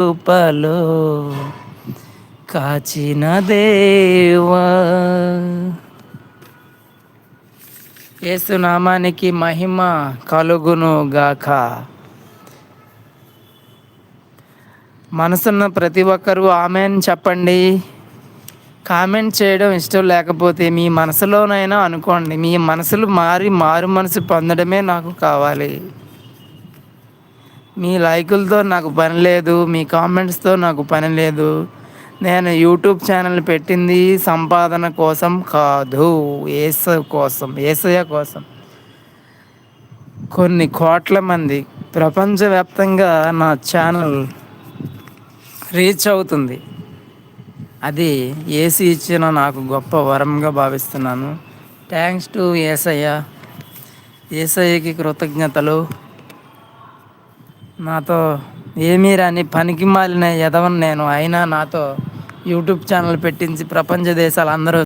కృపలో కాచిన దేవా. యేసు నామానికి మహిమ కలుగును గాక. మనసున్న ప్రతి ఒక్కరూ ఆమెన్ చెప్పండి. కామెంట్ చేయడం ఇష్టం లేకపోతే మీ మనసులోనైనా అనుకోండి. మీ మనసులు మారు మనసు పొందడమే నాకు కావాలి. మీ లైకులతో నాకు పని లేదు, మీ కామెంట్స్తో నాకు పని లేదు. నేను యూట్యూబ్ ఛానల్ పెట్టింది సంపాదన కోసం కాదు, యేసయ్య కోసం. కొన్ని కోట్ల మంది ప్రపంచవ్యాప్తంగా నా ఛానల్ రీచ్ అవుతుంది. అది యేసు ఇచ్చిన నాకు గొప్ప వరంగా భావిస్తున్నాను. థ్యాంక్స్ టు యేసయ్యకి కృతజ్ఞతలు. నాతో ఏమీ రాని పనికి మాలిన ఎదవను నేను, అయినా నాతో యూట్యూబ్ ఛానల్ పెట్టించి ప్రపంచ దేశాలు అందరూ